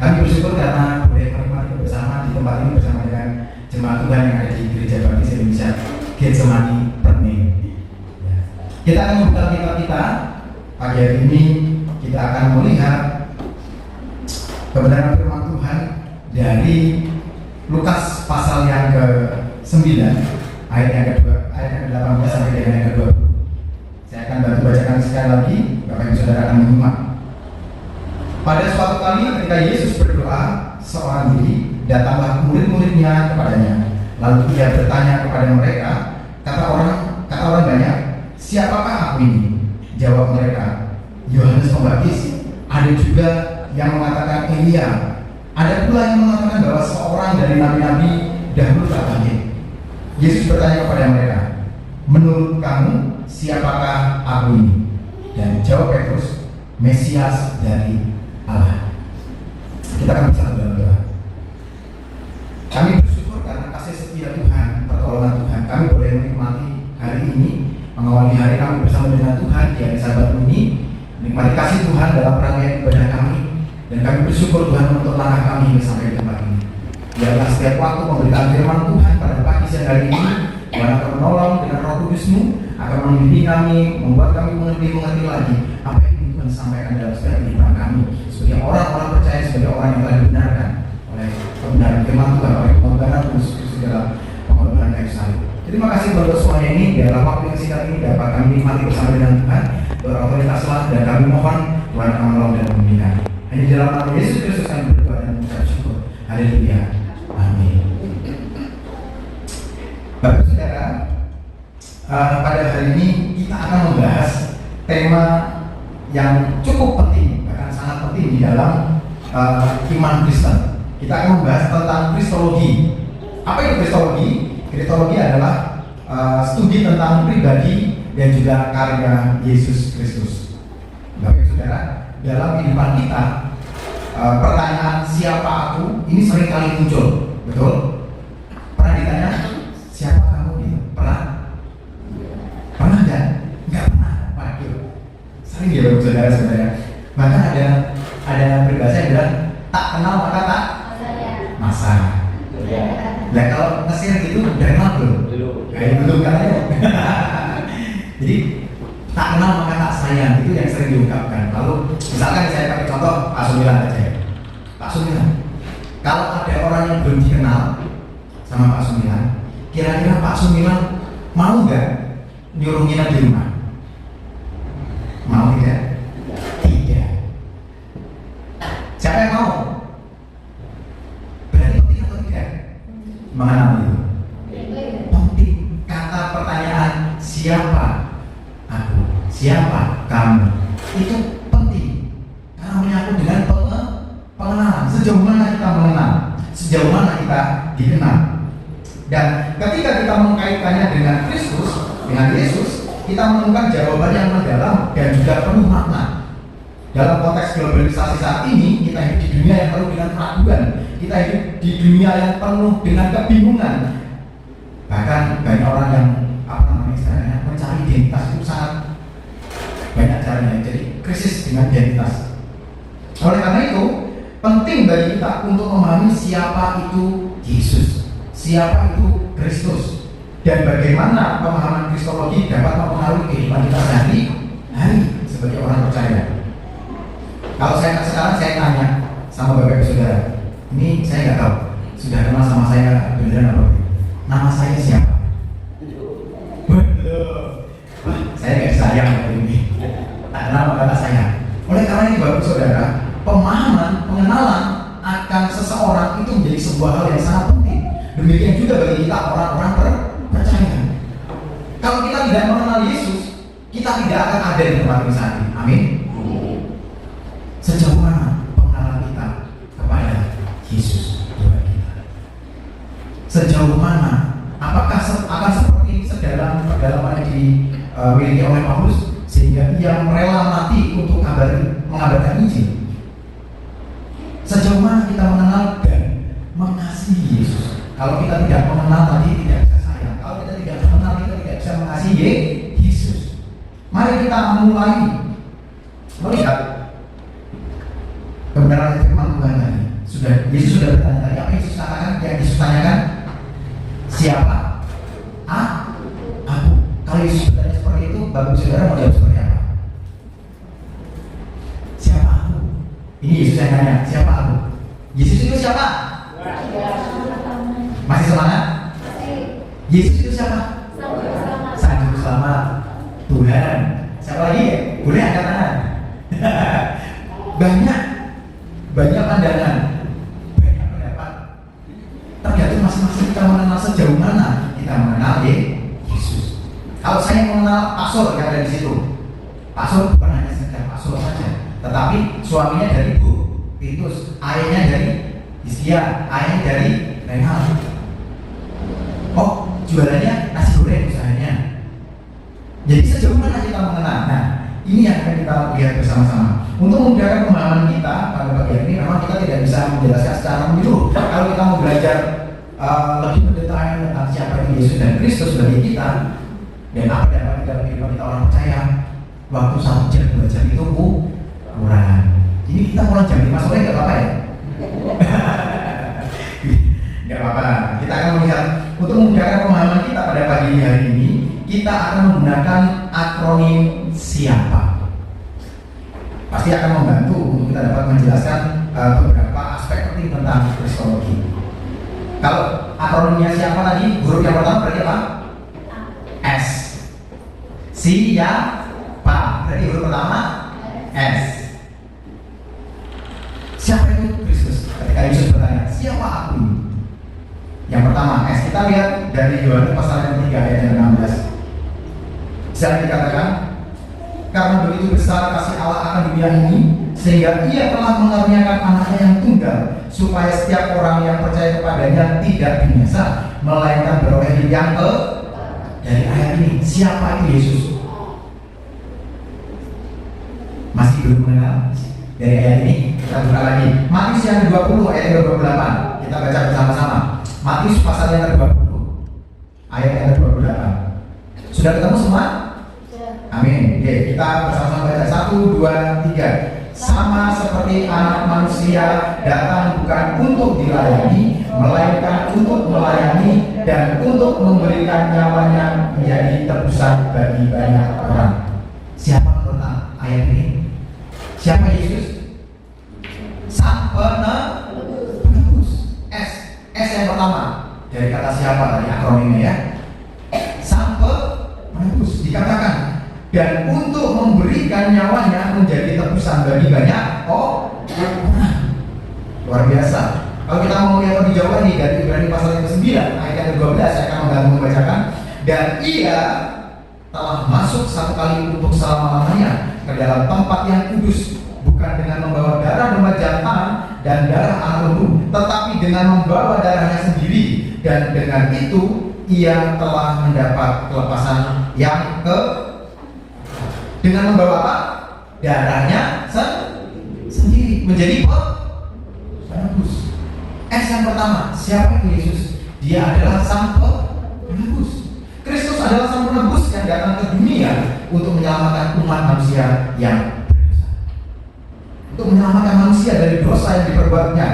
Kami bersyukur karena boleh menikmati bersama di tempat ini bersama dengan jemaat Tuhan yang ada di Gereja Baptis Indonesia Getsemani Permai. Kita akan membuka kitab kita pagi hari ini. Kita akan melihat kebenaran firman Tuhan dari Lukas pasal yang ke-9 ayat yang ke-18 sampai dengan yang ke-20. Saya akan bantu bacakan sekali lagi, Bapak Ibu Saudara akan menyimak. Pada suatu kali ketika Yesus berdoa seorang diri, datanglah murid-muridnya kepadanya. Lalu ia bertanya kepada mereka, kata orang banyak, siapakah aku ini? Jawab mereka, Yohanes Pembaptis. Ada juga yang mengatakan Elia. Ada pula yang mengatakan bahwa seorang dari nabi-nabi dahulu telah bangkit. Yesus bertanya kepada mereka, menurut kamu siapakah aku ini? Dan jawab Petrus, Mesias dari Allah. Kita akan bicara dalam doa. Kami bersyukur karena kasih setia Tuhan, pertolongan Tuhan. Kami boleh menikmati hari ini, mengawali hari kami bersama dengan Tuhan di hari Sabat ini, menikmati kasih Tuhan dalam rangkaian ibadah kami, dan kami bersyukur Tuhan untuk langkah kami hingga sampai di tempat ini. Biarlah setiap waktu memberikan firman Tuhan pada pagi siang hari ini, Tuhan akan menolong dengan Roh Kudus-Mu, akan membimbing kami, membuat kami mengerti lagi apa yang Tuhan sampaikan dalam setiap kehidupan kami, sebagai orang-orang percaya, sebagai orang yang telah dibenarkan oleh kebenaran firman Tuhan, oleh pengorbanan Yesus Kristus dalam pengorbanan kayu salib. Terima kasih untuk semuanya ini. Biarlah waktu yang singkat ini dapat kami nikmati bersama dengan Tuhan, berotoritaslah, dan kami mohon Tuhan akan menolong dan membimbing kami. Hanya di dalam nama Yesus Kristus kami berdoa dan mengucap syukur. Haleluya. Amin. Bapak Saudara, pada hari ini kita akan membahas tema yang cukup penting, bahkan sangat penting di dalam iman Kristen. Kita akan membahas tentang Kristologi. Apa itu Kristologi? Kristologi adalah studi tentang pribadi dan juga karya Yesus Kristus. Bapak Saudara, dalam kehidupan kita, pertanyaan siapa aku ini sering kali muncul, betul? Pernah ditanya siapa kamu gitu? Pernah? Pernah nggak? Nggak pernah. Waduh, sering ya Bapak Saudara. Bahkan ada peribahasa yang bilang tak kenal maka tak masa. Nah kalau nge-share gitu udah kenal belum? Belum kan ya. Jadi tak kenal maka tak sayang, itu yang sering diungkapkan. Lalu misalkan saya pakai contoh Pak Sumilan aja ya. Pak Sumilan, kalau ada orang yang belum dikenal sama Pak Sumilan, kira-kira Pak Sumilan mau nggak nyuruh nginep di rumah? Mau tidak? Tidak. Siapa yang mau? Berarti penting atau tidak? Mengenal itu penting. Kata pertanyaan siapa aku, siapa kamu, itu penting karena menyangkut dengan pengenalan. Sejauh mana kita mengenal, sejauh mana kita dikenal. Dan ketika kita mengkaitkannya dengan Kristus, dengan Yesus, kita menemukan jawaban yang mendalam dan juga penuh makna. Dalam konteks globalisasi saat ini, kita hidup di dunia yang penuh dengan keraguan, kita hidup di dunia yang penuh dengan kebingungan. Bahkan banyak orang yang mencari identitas itu sangat banyak caranya, jadi krisis dengan identitas. Oleh karena itu, penting bagi kita untuk memahami siapa itu Yesus, siapa itu Kristus, dan bagaimana pemahaman Kristologi dapat mempengaruhi kehidupan kita sehari-hari sebagai orang percaya. Kalau sekarang saya tanya sama Bapak Ibu Saudara, ini saya nggak tahu sudah kenal sama saya beneran apa tidak. Nama saya siapa? Wah, saya nggak sayang hari ini. Tak kenal maka tak sayang. Oleh karena ini Bapak Saudara, pemahaman, pengenalan akan seseorang itu menjadi sebuah hal yang sangat penting. Demikian juga bagi kita orang-orang percaya. Kalau kita tidak mengenal Yesus, kita tidak akan ada di tempat ini saat ini. Amin. Sejauh mana pengenalan kita kepada Yesus Tuhan kita? Sejauh mana? Apakah akan seperti sedalam pendalaman yang dimiliki oleh Paulus sehingga ia rela mati untuk mengabarkan Injil? Sejauh mana kita mengenal dan mengasihi Yesus? Kalau kita tidak mengenal tadi tidak bisa sayang. Kalau kita tidak mengenal kita tidak bisa mengasihi Yesus. Mari kita mulai melihat kebenaran firman Tuhan tadi. sudah bertanya-tanya apa Yesus katakan? Yang Yesus tanyakan, siapa? Aku. Kalau Yesus bertanya seperti itu, Bapak Saudara mau jawab seperti apa? Siapa aku? Ini Yesus yang tanya, siapa aku? Yesus itu siapa? Masih semangat? Yesus itu siapa? Sang Juru Selamat, Tuhan. Siapa lagi? Boleh angkat tangan. banyak pandangan, banyak pendapat. Tergantung masing-masing kita mengenal sejauh mana kita mengenal Yesus. Kalau saya mengenal Pak Sur yang ada di situ, Pak Sur bukan hanya sekedar Pak Sur saja, tetapi suaminya dari Bu Titus, ayahnya dari Hizkia, ayahnya dari Renal. Oh, jualannya nasi goreng usahanya. Jadi sejauh mana kita mengenal? Nah, ini yang akan kita lihat bersama-sama. Untuk memudahkan pemahaman kita pada bagian ini, memang kita tidak bisa menjelaskan secara menyeluruh. Kalau kita mau belajar lebih mendetail tentang siapa itu Yesus dan Kristus bagi kita dan apa yang dapat kita bagi kita orang percaya, waktu 1 jam 2 jam itu kurang. Ini kita mulai jam 5 sore nggak apa-apa ya? Nggak apa-apa. Kita akan melihat untuk memudahkan pemahaman kita pada pagi hari ini, kita akan menggunakan akronim siapa. Pasti akan membantu untuk kita dapat menjelaskan beberapa aspek penting tentang kristologi. Kalau akronimnya siapa tadi? Huruf yang pertama berarti apa? S. Siapa. Berarti huruf pertama S. Siapa itu Kristus? Ketika Yesus bertanya, siapa aku ini? Yang pertama S. Kita lihat dari Yohanes pasal yang 3 ayat yang 16. Bisa dikatakan, karena begitu besar kasih Allah akan dunia ini, sehingga Ia telah mengaruniakan anaknya yang tunggal, supaya setiap orang yang percaya kepadanya tidak binasa, melainkan beroleh hidup yang dari ayat ini. Siapa itu Yesus? Masih belum mengenal? Dari ayat ini kita buka lagi. Matius yang ke-20 ayat 28. Kita baca bersama-sama. Matius pasal yang ke-20 ayat yang ke-28. Sudah ketemu semua? Amin. Oke, kita bersama-sama baca 1, 2, 3. Sama seperti anak manusia datang bukan untuk dilayani, melainkan untuk melayani dan untuk memberikan nyawanya menjadi tebusan bagi banyak orang. Siapa menurut ayat ini? Siapa Yesus? Sang penebus. S yang pertama dari kata siapa tadi akronimnya ya. Sang penebus dikatakan dan untuk memberikan nyawanya menjadi tebusan bagi banyak orang. Luar biasa. Kalau kita mau lihat lebih jauh nih dari Ibrani pasal yang ke-9 ayat yang ke-12, saya akan membantu membacakan. Dan Ia telah masuk satu kali untuk selama-lamanya ke dalam tempat yang kudus, bukan dengan membawa darah domba jantan dan darah anak lembu, tetapi dengan membawa darahnya sendiri, dan dengan itu Ia telah mendapat kelepasan yang dengan membawa apa? Darahnya sendiri menjadi penebus. S yang pertama, siapa itu Yesus? Dia adalah sang penebus. Kristus adalah sang penebus yang datang ke dunia untuk menyelamatkan umat manusia yang berdosa, untuk menyelamatkan manusia dari dosa yang diperbuatnya,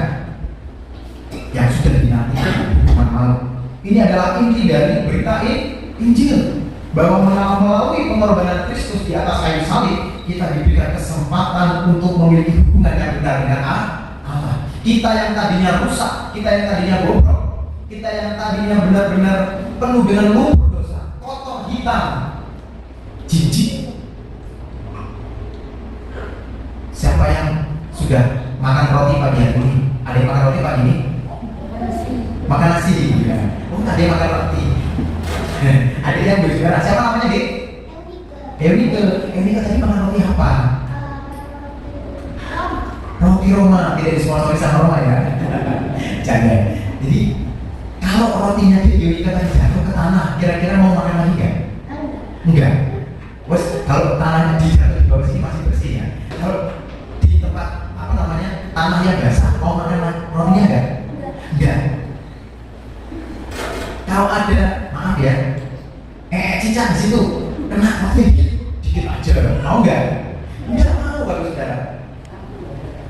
yang sudah dinantikan hukuman maut. Ini adalah inti dari berita Injil, bahwa melalui pengorbanan Kristus di atas kayu salib, kita diberikan kesempatan untuk memiliki hubungan yang benar dengan Allah. Kita yang tadinya rusak, kita yang tadinya bobrok, kita yang tadinya benar-benar penuh dengan lumpur dosa, kotor, hitam, jijik. Siapa yang sudah makan roti pagi hari ini? Ada yang makan roti pagi ini? Makan nasi ya. Oh, ada yang makan roti. Ada yang berjuara. Siapa namanya, Dik? Eunike tadi makan roti apa? Roti Roma. Tidak disponsori Roma ya. Jangan. Jadi kalau rotinya Eunike tadi jatuh ke tanah, kira-kira mau makan lagi nggak? Enggak. Wes, kalau tanahnya jatuh di bawah sini masih bersih ya. Kalau di tempat apa namanya tanahnya basah, mau makan rotinya enggak? Enggak. Kalau ada, maaf ya, cicak di situ kena mati dikit aja, mau nggak? Nggak mau kalau saudara.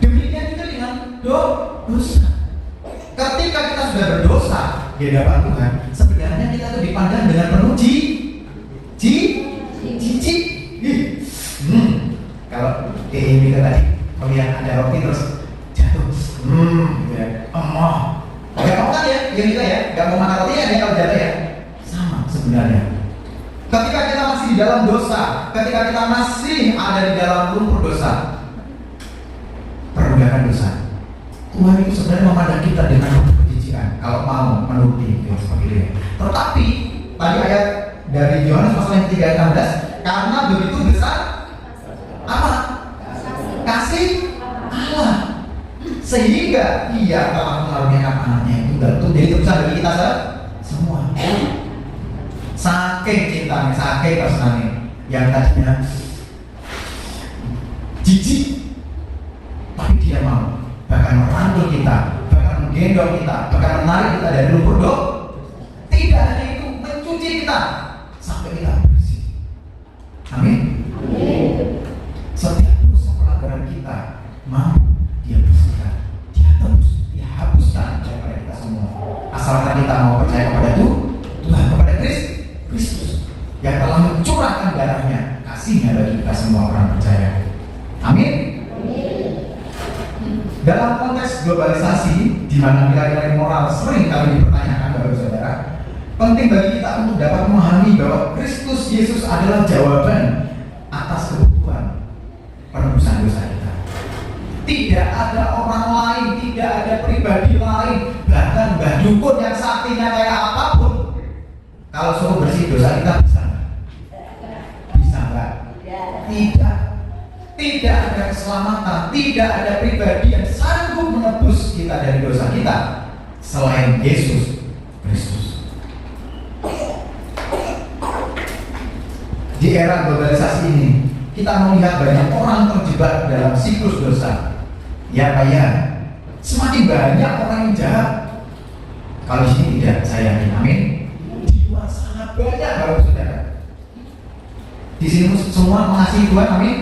Demikian juga dengan dosa. di hadapan Tuhan, sebenarnya kita tuh dipandang dengan penuh jijik. Kalau ini tadi melihat ada roti terus jatuh, gitu ya, emoh. Gak mau kan ya, yang kita ya, gak mau makan roti ya, dia kalau jatuh ya, sama sebenarnya. Ketika kita masih di dalam dosa, ketika kita masih ada di dalam lumpur dosa, perbudakan dosa, Tuhan itu sebenarnya memandang kita dengan kejijikan kalau mau menuruti ya, seperti itu. Tetapi tadi ayat dari Yohanes pasal yang 3 ayat 16, karena begitu besar apa? Kasih Allah, sehingga Ia telah mengaruniakan anaknya yang tunggal. Itu jadi terusan bagi kita semua. Saking cintanya, saking kesenangannya, yang tadinya jijik, tapi Dia mau bahkan merangkul kita, bahkan menggendong kita, bahkan menarik kita dari lumpur dosa. Tidak hanya itu, mencuci kita sampai kita bersih. Amin. Setiap dosa pelanggaran kita mau Dia bersihkan, Dia tebus, Dia hapuskan daripada kita semua. Asalkan kita mau percaya kepada Tuhan, kepada Kristus yang telah mencurahkan darahnya, kasihnya bagi kita semua orang percaya. Amin. Dalam konteks globalisasi, di mana nilai-nilai moral sering kali dipertanyakan, Bapak Saudara, penting bagi kita untuk dapat memahami bahwa Kristus Yesus adalah jawaban atas kebutuhan penebusan dosa kita. Tidak ada orang lain, tidak ada pribadi lain, bahkan Mbah Dukun yang saktinya kayak apapun, kalau suruh bersih dosa kita bisa nggak? Bisa nggak? Tidak ada keselamatan, tidak ada pribadi yang sanggup menebus kita dari dosa kita selain Yesus Kristus. Di era globalisasi ini, kita melihat banyak orang terjebak dalam siklus dosa. Ya Pak ya, semakin banyak orang yang jahat. Kalau di sini tidak, saya yakin, amin. Di luar sangat banyak Bapak Saudara. Di sini semua mengasihi Tuhan, amin.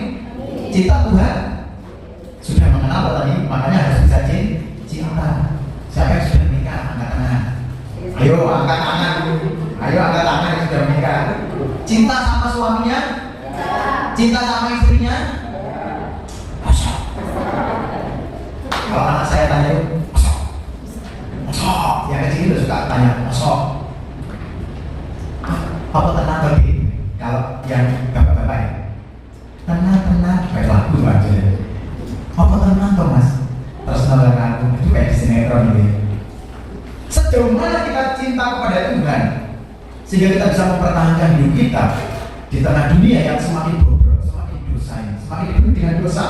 Cinta Tuhan, sudah mengenal apa tadi, makanya harus bisa cinta. Siapa yang sudah menikah, angkat tangan. Ayo angkat tangan, ayo angkat tangan yang sudah menikah. Cinta sama suaminya, cinta sama istrinya. Masuk. Kalau anak saya tanya, masuk. Yang kecil udah suka tanya, masuk. Apa tenang bagi? Kalau yang bapak-bapak ya, tenang, kayak lagu aja. Apa tenang toh mas? Terus nolong aku, itu kayak di sinetron gitu. Sejauh mana kita cinta kepada Tuhan, sehingga kita bisa mempertahankan hidup kita di tengah dunia yang semakin bobrok, semakin dosa, semakin hidup dengan dosa.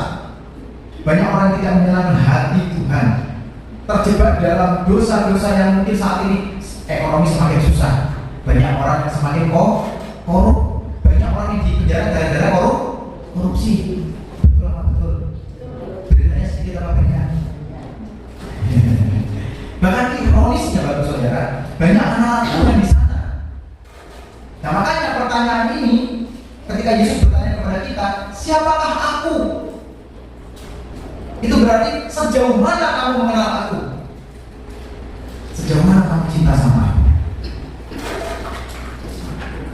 Banyak orang tidak menyenangkan hati Tuhan, terjebak dalam dosa-dosa yang mungkin saat ini ekonomi semakin susah. Banyak orang yang semakin korup, banyak orang yang dipenjara gara-gara korupsi. Betul apa betul? Beritanya sedikit apa banyak? Bahkan ironisnya Bapak Saudara, banyak anak Tuhan di sana. Nah makanya pertanyaan ini, ketika Yesus bertanya kepada kita, siapakah aku? Itu berarti sejauh mana kamu mengenal aku? Sejauh mana kamu cinta sama aku?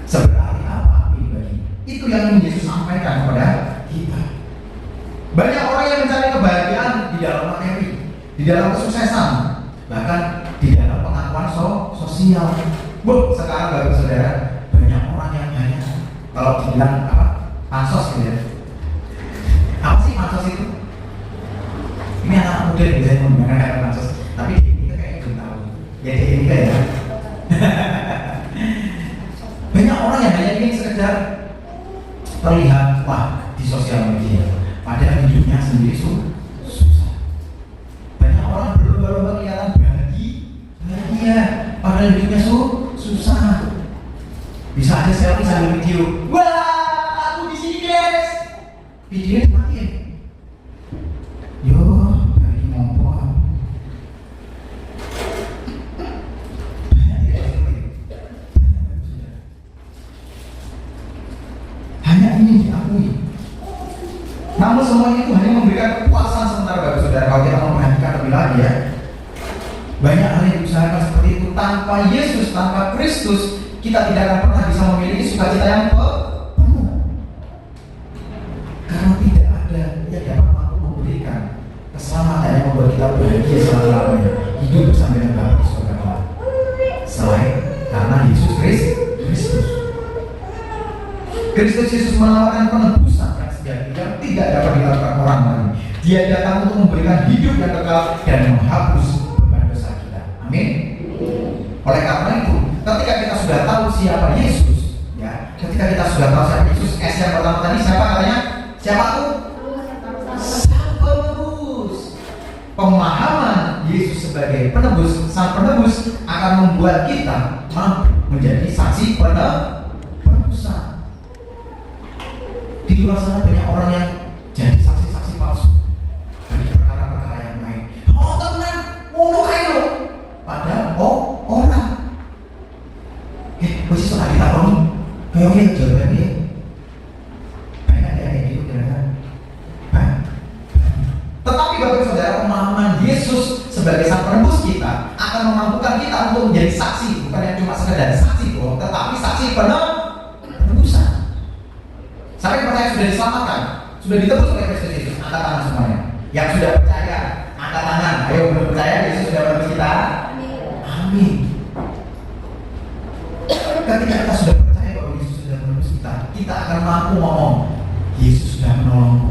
Seberarti apa aku bagi? Itu yang ingin Yesus sampaikan kepada kita. Banyak orang yang mencari kebahagiaan di dalam materi, di dalam kesuksesan, bahkan di dalam pengakuan sosial. Sekarang Bapak Saudara, banyak orang yang hanya kalau dibilang apa? Pansos gitu ya. Apa sih pansos itu? Ini anak muda biasanya menggunakan kata pansos, tapi ini kayaknya belum tahu. Ya ini ya. Banyak orang yang hanya ingin sekedar terlihat wah di sosial media, padahal hidupnya sendiri susah. Banyak orang berlomba-lomba kelihatan bahagia, padahal hidupnya susah. Bisa aja selfie sambil video, wah aku di sini guys, videonya dimatiin. Yo, lagi ngomong. Hanya ingin diakui. Namun semuanya itu hanya memberikan kepuasan sementara Bapak Saudara. Kalau kita memperhatikan lebih lagi ya, Banyak hal yang diusahakan seperti itu. Tanpa Yesus, tanpa Kristus, kita tidak akan pernah bisa memiliki sukacita yang penuh. Karena tidak ada yang dapat mampu memberikan keselamatan yang membuat kita bahagia selama-lamanya, hidup bersama dengan Bapa di surga, selain karena Yesus Kristus. Kristus Yesus menawarkan penebusan yang sejati yang tidak dapat dilakukan orang lain. Dia datang untuk memberikan hidup yang kekal dan menghapus beban dosa kita. Amin. Oleh karena itu, ketika kita sudah tahu siapa Yesus, ya, ketika kita sudah tahu siapa Yesus, S yang pertama tadi siapa katanya? Siapa tuh? Sang penebus. Pemahaman Yesus sebagai penebus, sang penebus akan membuat kita mampu menjadi saksi penebusan. Di luar sana banyak orang yang jadi saksi-saksi palsu dari perkara-perkara yang lain. Oh tenang, kayak padahal orang. Posisi sudah ditakoni, kayaknya jawabannya banyak yang kayak gitu kan. Tetapi bagi saudara, pemahaman Yesus sebagai sang penebus kita akan memampukan kita untuk menjadi saksi, bukan yang cuma sekedar saksi doang, tetapi saksi penebusan. Sampai percaya sudah diselamatkan, sudah ditebus oleh Kristus Yesus. Angkat tangan semuanya. Yang sudah percaya, angkat tangan. Ayo, belum percaya Yesus sudah menebus kita? Amin. Ketika kita sudah percaya bahwa Yesus sudah menebus kita, kita akan mampu ngomong, Yesus sudah menolongku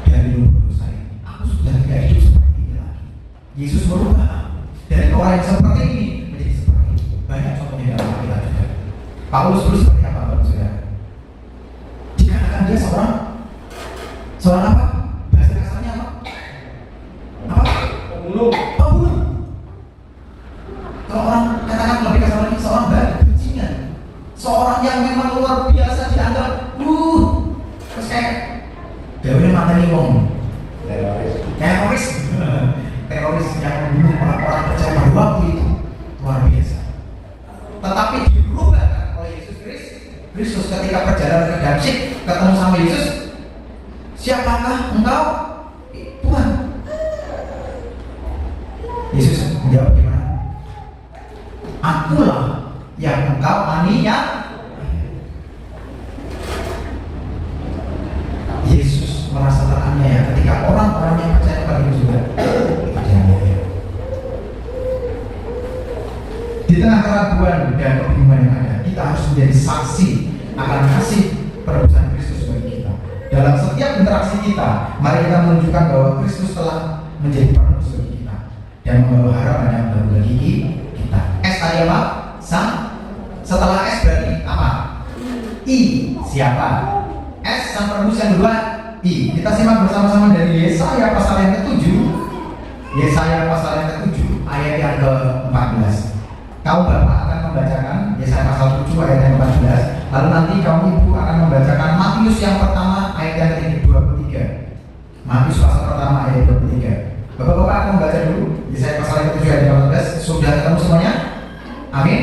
dari lumpur dosa ini. Aku sudah tidak hidup seperti ini lagi. Yesus merubah dari orang yang seperti ini menjadi seperti ini. Banyak contohnya dalam Alkitab juga. Paulus dulu seperti apa, Bapak Saudara? Dikatakan dia seorang apa? Bahasa kasarnya apa? Pembunuh. Kalau orang katakan lebih kasar lagi, seorang bajingan, seorang yang memang luar biasa dianggap, terus kayak Dewi materi wong, teroris yang membunuh orang-orang percaya pada waktu itu luar biasa. Tetapi dirubah oleh Yesus Kristus ketika perjalanan ke Damsyik, ketemu sama Yesus. Siapakah engkau? Tuhan. Yesus menjawab gimana? Akulah yang engkau aniaya. Yesus merasa teraniaya ketika orang-orang yang percaya kepada Yesus juga dianiaya. Di tengah keraguan dan kebingungan yang ada, kita harus menjadi saksi akan kasih penebusan Kristus bagi kita. Dalam setiap interaksi kita, mari kita menunjukkan bahwa Kristus telah menjadi penebus bagi kita dan membawa harapan yang baru bagi kita. S tadi apa? Sang. Setelah S berarti apa? I. Siapa? S sang penebus yang kedua I. Kita simak bersama-sama dari Yesaya pasal yang ke-7. Yesaya pasal yang ke-7 ayat yang ke-14. Kamu Bapak akan membacakan Yesaya pasal 7 ayat yang ke-14. Lalu nanti kamu Ibu akan membacakan Matius yang pertama ayat yang ke-23. Matius pasal pertama ayat 23. Bapak-bapak akan membaca dulu Yesaya pasal yang ke-7 ayat 14. Sudah ketemu semuanya? Amin.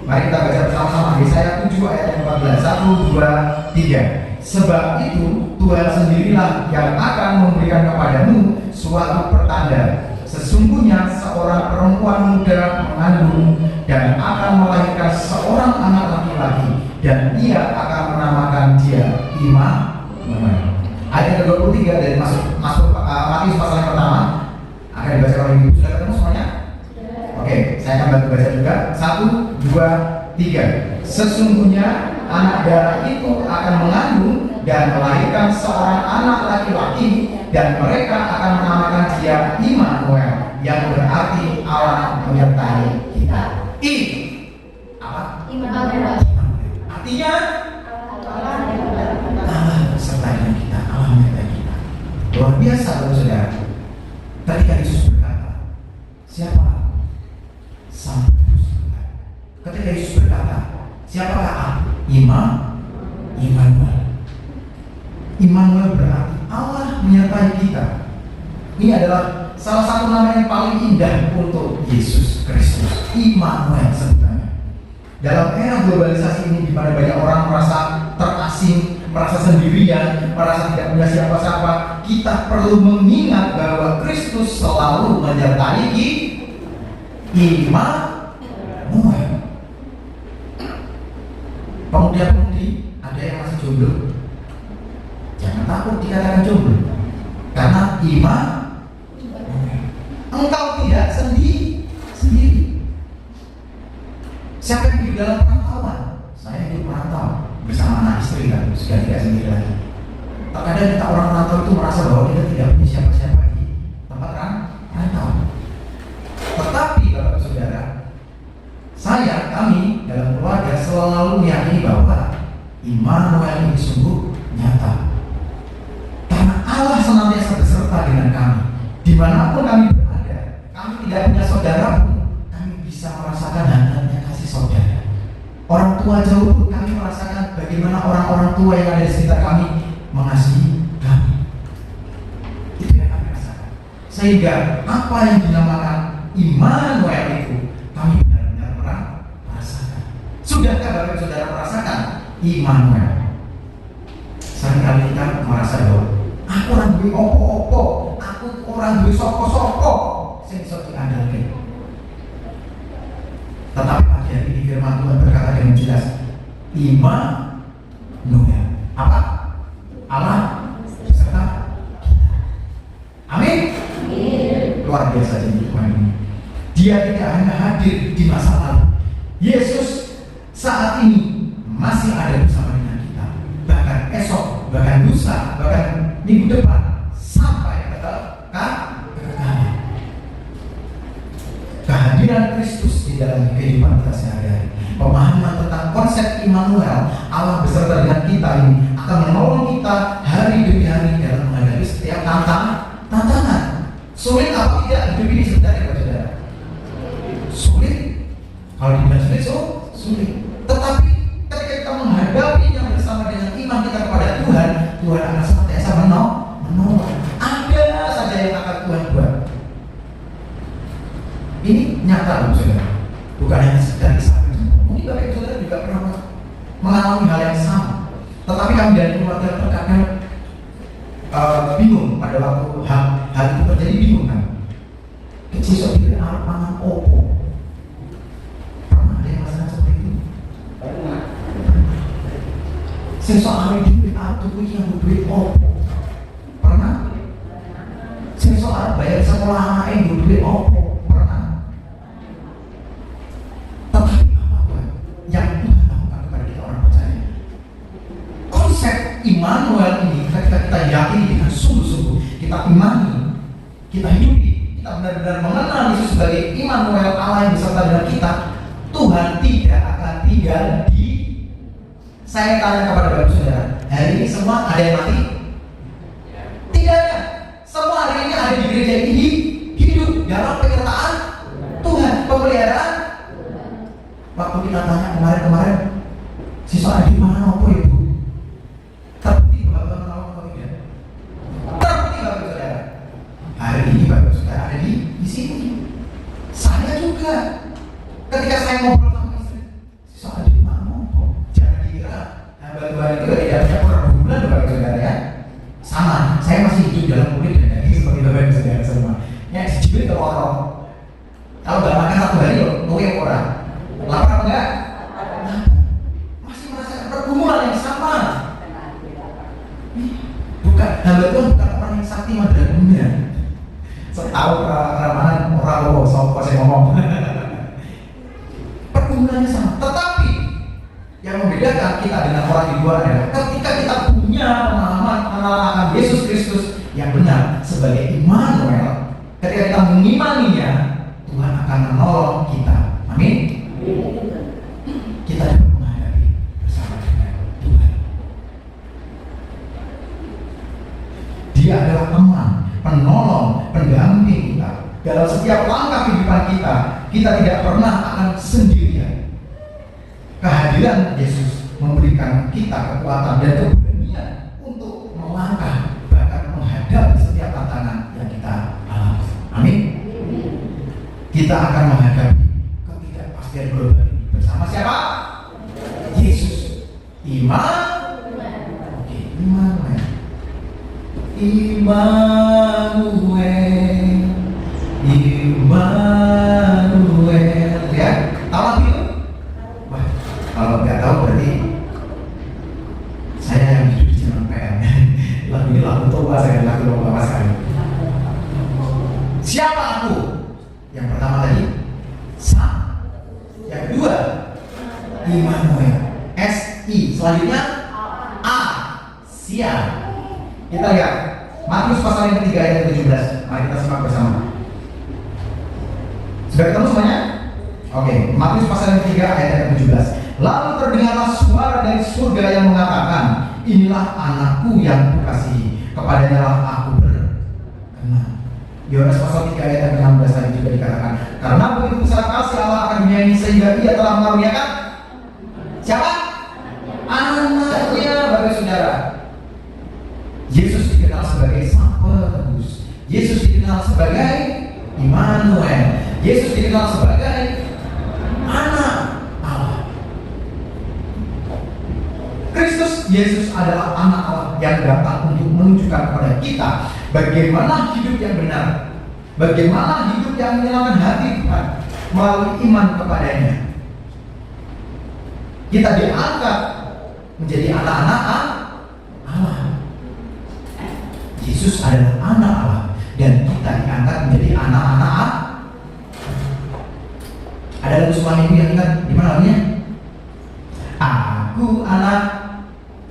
Mari kita baca bersama-sama Yesaya 7 ayat yang 14. 1, 2, 3. Sebab itu Tuhan sendirilah yang akan memberikan kepadamu suatu pertanda. Sesungguhnya seorang perempuan muda mengandung dan akan melahirkan seorang anak laki-laki, dan ia akan menamakan dia Immanuel. Ayat ke-23 dari Matius pasal yang pertama akan dibaca oleh Ibu. Sudah ketemu semuanya? Oke, saya akan bantu baca juga. 1, 2, 3. Sesungguhnya anak darah itu akan mengandung dan melahirkan seorang anak laki-laki, dan mereka akan menamakan dia Immanuel, yang berarti Allah menyertai kita. I apa? Immanuel. Artinya Allah beserta dengan kita, Allah menyertai kita. Luar biasa, saudara. Ketika Yesus berkata, siapa? Sang penebus kita. Ketika Yesus berkata, siapakah aku? Immanuel. Immanuel berarti Allah menyertai kita. Ini adalah salah satu nama yang paling indah untuk Yesus Kristus. Immanuel sebenarnya. Dalam era globalisasi ini, di mana banyak orang merasa terasing, merasa sendirian, merasa tidak punya siapa-siapa, kita perlu mengingat bahwa Kristus selalu menyertai Immanuel. Pemuda-pemudi, ada yang masih jomblo, jangan takut dikatakan jomblo, karena engkau tidak sendiri. Siapa yang hidup dalam perantauan? Saya hidup merantau bersama anak istri kan, sudah tidak sendiri lagi. Terkadang kita orang merantau itu merasa bahwa kita tidak punya siapa-siapa di tempat rantau. Tetapi Bapak Saudara, kami dalam keluarga selalu meyakini bahwa Immanuel ini sungguh nyata. Karena Allah senantiasa beserta dengan kami. Dimanapun kami berada, kami tidak punya saudara pun, kami bisa merasakan hangatnya kasih saudara. Orang tua jauh pun kami merasakan bagaimana orang-orang tua yang ada di sekitar kami mengasihi kami. Itu yang kami rasakan. Sehingga apa yang dinamakan Immanuel itu kami benar-benar merasakan. Sudahkah Bapak Saudara merasakan Immanuel? Seringkali kita merasa bahwa aku orang duwe opo-opo, aku orang duwe sopo-sopo sing iso diandalke. Tetapi pagi hari ini firman Tuhan berkata dengan jelas, Immanuel. Apa? Allah beserta kita. Amin. Luar biasa jadi Tuhan ini. Dia tidak hanya hadir di masa lalu. Yesus saat ini masih ada bersama dengan kita. Bahkan esok, bahkan lusa, bahkan minggu depan sampai kekekalan. Kehadiran Kristus di dalam kehidupan kita sehari-hari. Pemahaman tentang konsep Immanuel, Allah beserta dengan kita ini akan menolong kita hari demi hari dalam menghadapi setiap tantangan. Sulit apa tidak hidup ini sebenarnya, Saudara? Sulit. Kalau dibilang sulit, sulit. Tetapi ketika kita menghadapi yang bersama dengan iman kita kepada Tuhan, Tuhan akan senantiasa menolong. Ada saja yang akan Tuhan buat. Ini nyata, Saudara. Bukan hanya sekedar kisah. Mungkin Bapak Saudara juga pernah mengalami hal yang sama. Tetapi kami dari keluarga terkadang bingung pada waktu hal itu terjadi, bingung kan? Kecil seperti pangan opo. Pernah ada yang merasakan seperti itu? Sesoal duit atau yang duit opo. Pernah? Sesoal bayar sekolah yang duit opo. Pernah? Tetapi apa yang Tuhan lakukan kepada kita orang percaya? Konsep Immanuel ini kita yakini dengan sungguh-sungguh, kita imani, kita hidupi, kita benar-benar mengenal Yesus sebagai Immanuel, Allah yang beserta dengan kita. Tuhan tidak akan tinggal di. Saya tanya kepada Bapak Saudara, hari ini semua ada yang mati? Tidak ada. Semua hari ini ada di gereja ini hidup dalam penyertaan Tuhan, pemeliharaan. Waktu kita tanya kemarin, siswa adik mana apa ya Bu? Terbukti Bapak menolong atau tidak? Terbukti Bapak Saudara. Hari ini Bapak Saudara ada di sini. Saya juga. Ketika saya ngobrol sama istri, siswa adik mana apa? Jangan dikira hamba Tuhan itu tidak punya perhubungan Bapak Saudara ya. Sama, saya masih hidup dalam kulit dan daging seperti Bapak Saudara semua. Yang dijubit ke orang. Kalau nggak makan satu hari loh, nuwe orang. Lapar apa enggak? Masih merasakan pergumulan yang sama. Bukan, hamba Tuhan bukan orang yang sakti madraguna. Setahu keramahan orang loh, soal saya ngomong. Pergumulannya sama. Tetapi yang membedakan kita dengan orang di luar adalah ketika kita punya pemahaman mengenal akan Yesus Kristus yang benar sebagai Immanuel, ketika kita mengimaninya, Tuhan akan menolong kita. Amin. Kita dapat menghadapi bersama dengan Tuhan. Dia adalah teman, penolong, pendamping kita dalam setiap langkah kehidupan kita. Kita tidak pernah akan sendirian. Kehadiran Yesus memberikan kita kekuatan dan keberanian untuk melangkah, bahkan menghadapi setiap tantangan yang kita alami. Amin. Kita akan menghadapi ketidakpastian global ini bersama siapa? Yesus. Immanuel. Immanuel. terlalu tua saya lagu lama sekali. Siapa aku? Yang pertama tadi Sang. Yang kedua Immanuel. S-I. Selanjutnya A. Siap. Kita lihat Matius pasal yang ketiga ayat 17. Mari kita simak bersama. Sudah ketemu semuanya? Oke, Matius pasal yang ketiga ayat 17. Lalu terdengarlah suara dari surga yang mengatakan, inilah anakku yang kukasihi, kepadanya lah aku berkenan. Yohanes pasal 3 ayat 16 tadi juga dikatakan, karena begitu besar kasih Allah akan dunia ini sehingga Ia telah mengaruniakan siapa? Anaknya, Bapak Saudara. Yesus dikenal sebagai Sang Penebus. Yesus dikenal sebagai Immanuel. Yesus dikenal sebagai Anak Allah. Kristus Yesus adalah Anak Allah yang datang untuk menunjukkan kepada kita bagaimana hidup yang benar, bagaimana hidup yang menyenangkan hati Tuhan melalui iman kepadanya. Kita diangkat menjadi anak-anak Allah. Yesus adalah Anak Allah dan kita diangkat menjadi anak-anak Allah. Ada lagu sekolah minggu yang ingat di mana lagunya? Aku anak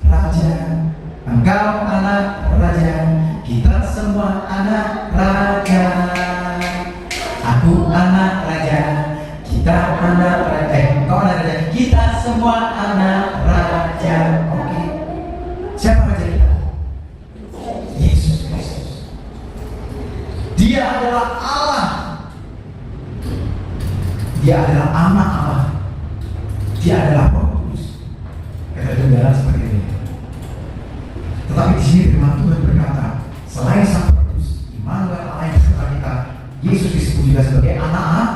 raja, engkau anak raja, kita semua anak raja. Aku anak raja, kita anak raja, engkau anak raja, kita semua anak raja. Oke. Siapa raja kita? Yesus Kristus. Dia adalah Allah. Dia adalah Anak Allah. Dia adalah Roh Kudus. Kata dengaran seperti ini. Tetapi di sini firman Tuhan berkata, selain Sang Kudus, Immanuel Allah yang beserta kita, Yesus disebut juga sebagai Anak Allah.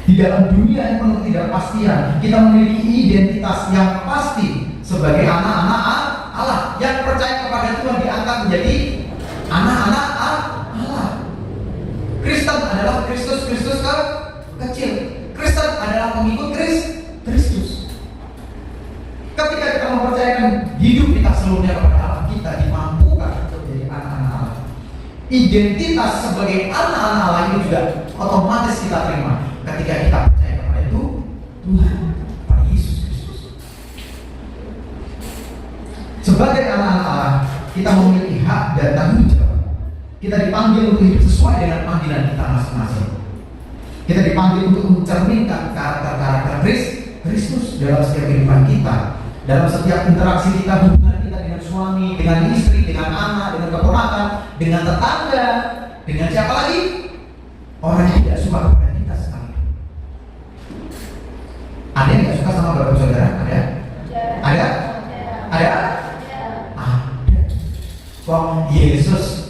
Di dalam dunia yang penuh ketidakpastian, kita memiliki identitas yang pasti sebagai anak-anak Allah yang percaya kepada Tuhan diangkat menjadi anak-anak Allah. Kristen adalah Kristus kecil. Kristen adalah pengikut Kristus. Ketika kita mempercayakan hidup kita seluruhnya kepada Allah, kita dimampukan untuk menjadi anak-anak Allah. Identitas sebagai anak-anak Allah ini juga otomatis kita terima ketika kita percaya kepada itu Tuhan, pada Yesus Kristus. Sebagai anak-anak Allah, kita memiliki hak dan tanggung jawab. Kita dipanggil untuk hidup sesuai dengan panggilan kita masing-masing. Kita dipanggil untuk mencerminkan karakter-karakter Kristus dalam setiap kehidupan kita, dalam setiap interaksi kita, hubungan kita dengan suami, dengan istri, dengan anak, dengan keponakan, dengan tetangga, dengan siapa lagi? Orang yang tidak suka kepada kita sekali. Ada yang tidak suka sama Bapak Saudara? Ada? Ada? Ada? Ada. Wah, Yesus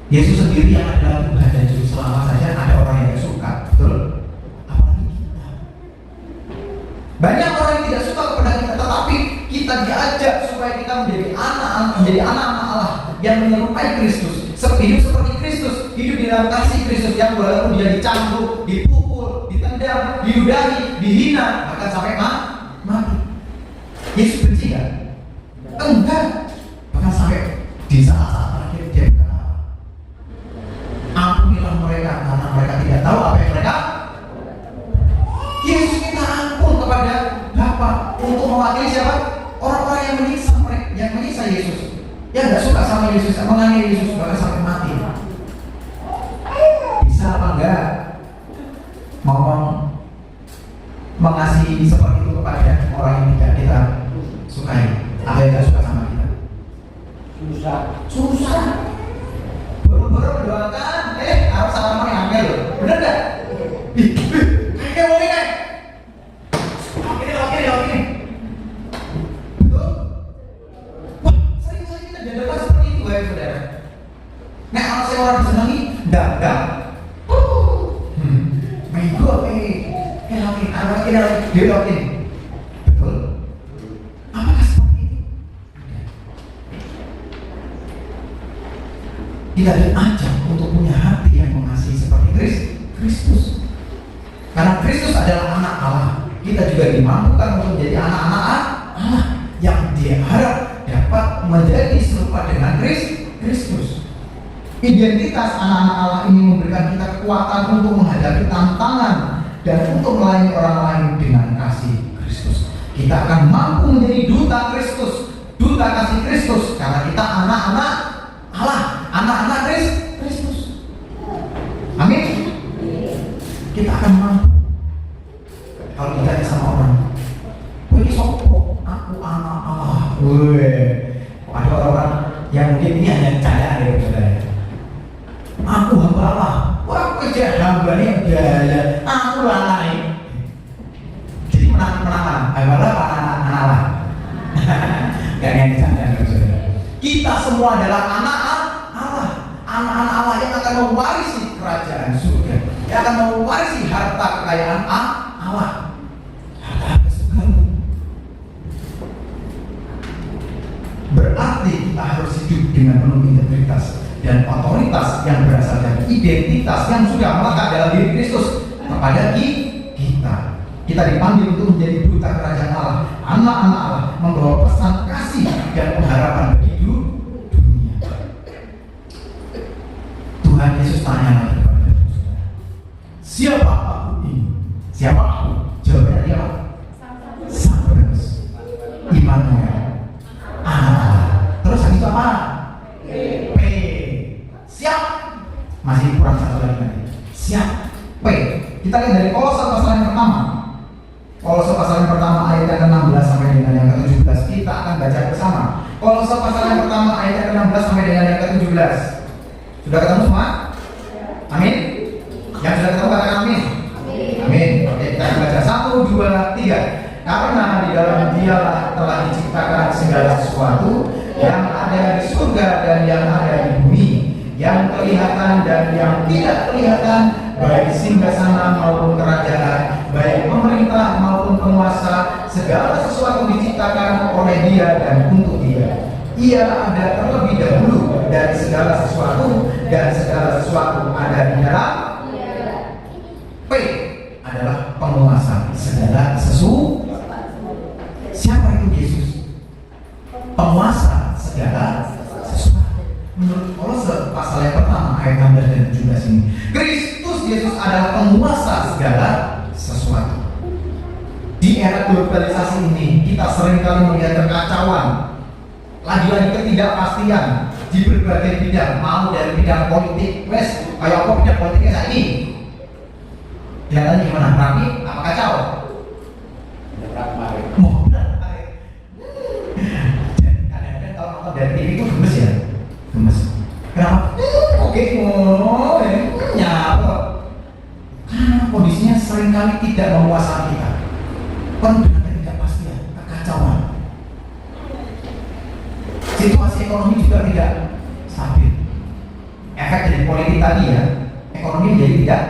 sendiri yang adalah Tuhan dan Juru Selamat saja ada orang yang tidak suka, betul? Apalagi kita. Banyak orang yang tidak suka kepada kita, tetapi kita diajak supaya kita menjadi anak-anak Allah yang menyerupai Kristus, hidup seperti Kristus, hidup di dalam kasih Kristus yang walaupun dia dicambuk, dipukul, ditendang, diludahi, dihina, bahkan sampai mati. Yesus benci nggak? Enggak. Bahkan sampai di saat terakhir dia berkata, ampunilah mereka karena mereka tidak tahu apa yang mereka. Yesus minta ampun kepada Bapa untuk mewakili siapa? Orang-orang yang menyiksa Yesus, yang tidak suka sama Yesus, menganiaya Yesus bahkan sampai mati. Bisa apa enggak ngomong mengasihi seperti itu kepada orang yang tidak kita sukai atau yang tidak suka sama kita? Susah. Baru mendoakan, harus sama yang ambil loh. Bener gak? Kayak mau ini. Oke. Betul? Wah, sering-sering kita jadwal seperti itu ya saudara. Nah, kalau saya orang bersenangi, enggak. Minggu oke. Dia oke. Betul? Apakah seperti itu? Kita diajak untuk punya hati yang mengasihi seperti Kristus. Karena Kristus adalah anak Allah, kita juga dimampukan untuk menjadi anak-anak Allah yang Dia harap dapat dapat menjadi serupa dengan Kristus. Identitas anak-anak Allah ini memberikan kita kekuatan untuk menghadapi tantangan dan untuk melayani orang lain dengan kasih Kristus. Kita akan mampu menjadi duta Kristus, duta kasih Kristus, karena kita anak-anak Allah, anak-anak Kristus. Amin. Kita akan mampu. Kalau ditanya sama orang, "Kowe iki sapa?" "Aku anak Allah." Ada orang-orang yang mungkin ini hanya candaan ya, saudara. "Aku hamba Allah." Wah, kerja hamba ini gaya. "Aku lalai." Jadi menang-menangan. Hamba Allah, anak Allah. Gak yang candaan, saudara. Kita semua adalah anak Allah, anak-anak Allah yang akan mewarisi kerajaan surga, yang akan mewarisi harta kekayaan Allah. Berarti kita harus hidup dengan penuh integritas dan otoritas yang berasal dari identitas yang sudah melekat dalam diri Kristus kepada kita. Kita dipanggil untuk menjadi duta kerajaan Allah, anak-anak Allah, membawa pesan kasih dan pengharapan bagi dunia. Tuhan Yesus tanya lagi kepada saudara, "Siapa aku ini?" Siapa aku? Jawabannya dia apa? Sabarus, Immanuel, anak Allah. Terus habis itu apa? P. Siap. Masih kurang satu lagi. Siap. P. Kita lihat dari Kolose pasal yang pertama. Kolose pasal yang pertama ayat yang ke-16 sampai dengan yang ke-17. Kita akan baca bersama. Kolose pasal yang pertama ayat yang ke-16 sampai dengan yang ke-17. Sudah ketemu semua? Amin. Yang sudah ketemu katakan amin. Amin. Oke, kita akan baca 1, 2, 3. Karena di dalam Dialah telah diciptakan segala sesuatu yang ada di surga dan yang ada di bumi, yang kelihatan dan yang tidak kelihatan, baik singgasana maupun kerajaan, baik pemerintah maupun penguasa. Segala sesuatu diciptakan oleh Dia dan untuk Dia. Ia ada terlebih dahulu dari segala sesuatu, dan segala sesuatu ada di dalam. P adalah penguasa segala sesuatu. Siapa itu Yesus? Penguasa segala sesuatu. Menurut Kolose pasal yang pertama ayat 16 dan 17 ini, Kristus Yesus adalah penguasa segala sesuatu. Di era globalisasi ini, kita seringkali melihat kekacauan, lagi-lagi ketidakpastian di berbagai bidang, mau dari bidang politik, kayak apa bidang politiknya saat ini? Kelihatannya gimana? Rapi? Apa kacau? Kadang-kadang kalau nonton dari TV itu gemes ya, gemes. Kenapa? Oke, nyapa. Karena kondisinya seringkali tidak memuaskan kita. Penuh dengan ketidakpastian, kekacauan. Situasi ekonomi juga tidak stabil. Efek dari politik tadi ya, ekonomi menjadi tidak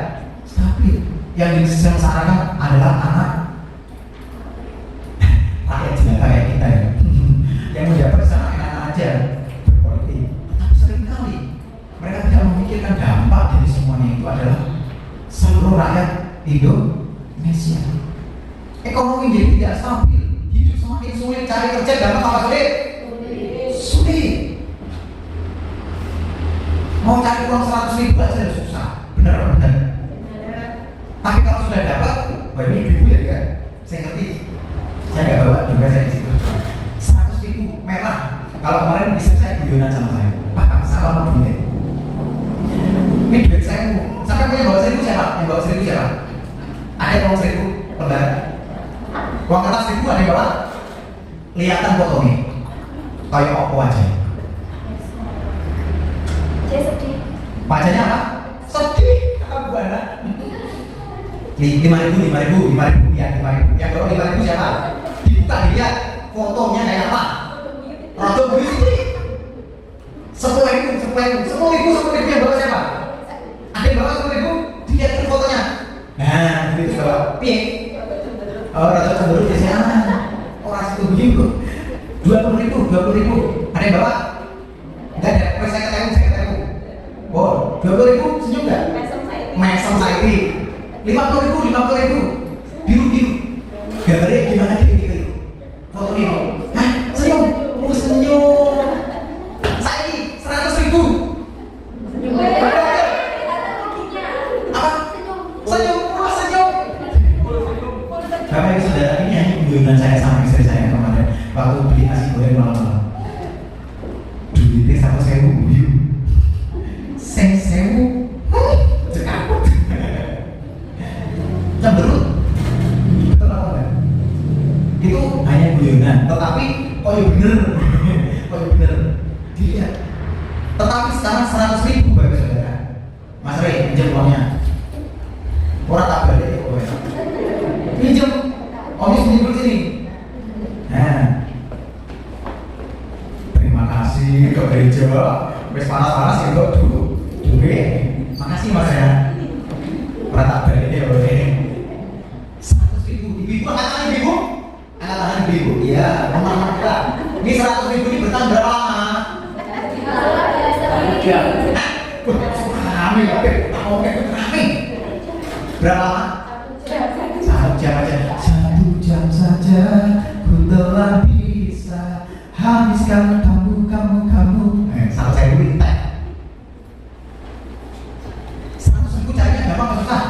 stabil. Yang disengsarakan adalah anak rakyat jelata kayak kita ya, yang menjabat sana enak-enak aja berpolitik. Tapi seringkali mereka tidak memikirkan dampak dari semuanya itu adalah seluruh rakyat Indonesia. Ekonomi jadi tidak stabil, hidup semakin sulit, cari kerja gampang apa sulit? Sulit. Mau cari uang 100.000 aja susah, benar-benar. Tapi kalau sudah dapat, ini ibu ya kan? Saya ngerti. Saya nggak bawa juga saya di situ. 100.000 merah. Kalau kemarin bisa saya guyonan sama saya. Pak, salah mau duit. Ini duit saya. Sampai punya bawa 1.000 siapa? Yang bawa 1.000 siapa? Ada yang bawa 1.000 lembar. Uang kertas 1.000 ada yang bawa. Lihatan fotonya. Kayak opo aja. Dia sedih. Bacanya apa? Sedih. Kata Bu Ana. 5.000 ya, 5.000. Yang bawa 5.000 siapa? Dibuka dilihat fotonya kayak apa? Rodo buyut ini. 10.000 yang bawa siapa? Ada yang bawa 10.000? Dilihat fotonya. Nah, itu bawa piye? Oh, rodo cemberut biasanya. Orang situ begitu. 20.000. Ada yang bawa? Enggak ada. Saya ketemu. Oh, 20.000 senyum nggak? Mesem Saidi. 50.000. Biru. Gambarnya gimana gitu? Foto ini. Hah? Senyum. Senyum. Tetapi sekarang 100.000 Bapak Saudara. Mas Rey, pinjam uangnya. Orang tak balik ya, pinjam. Om pinjam sini. Nah, terima kasih ke gereja. Wes panas-panas ya kok dulu. Makasih Mas ya. Orang tak balik ya, 100.000. Ibu angkat ibu. Angkat tangan ibu. Iya, mama kita. Ini 100.000 ini bertahan berapa lama? Rame, rame. Berapa lama? 1 jam aja. 1 jam saja ku telah bisa habiskan kamu. Sama saya dulu teh. 100.000 carinya gampang atau susah?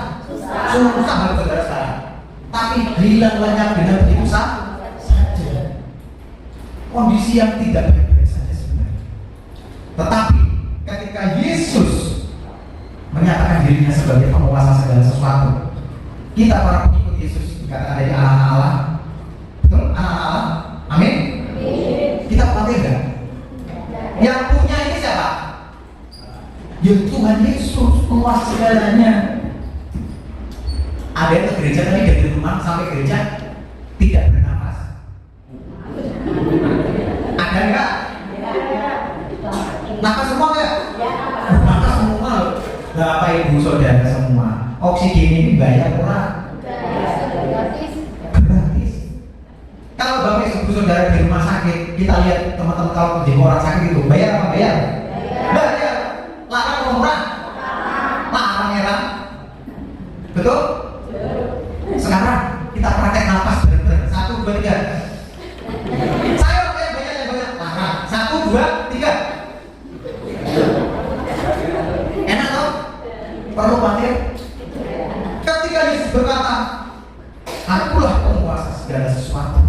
Susah banget saudara sekarang. Tapi hilang lenyap dengan begitu saja. Kondisi yang tidak baik-baik saja sebenarnya. Tetapi ketika Yesus menyatakan dirinya sebagai penguasa segala sesuatu, kita para pengikut Yesus dikatakan dari anak Allah. Betul? Anak Allah. Amin. Kita khawatir enggak? Yang punya ini siapa? Ya Tuhan Yesus, penguasa segalanya. Ada yang ke gereja tadi dari rumah sampai gereja tidak bernafas. Ada enggak? Nafas semua enggak? Nafas semua. Bapak Ibu Saudara semua, oksigen ini bayar murah? Gratis. Kalau Bapak Ibu Saudara di rumah sakit, kita lihat teman-teman kalau di orang sakit itu bayar apa bayar? Bayar. Larang atau murah? Larang ya kan? Betul? Sekarang kita praktek nafas benar-benar. 1, 2, 3. Saya banyak. Larang. 1, 2, 3. Enak toh? Perlu khawatir? Ketika Yesus berkata, Akulah penguasa segala sesuatu,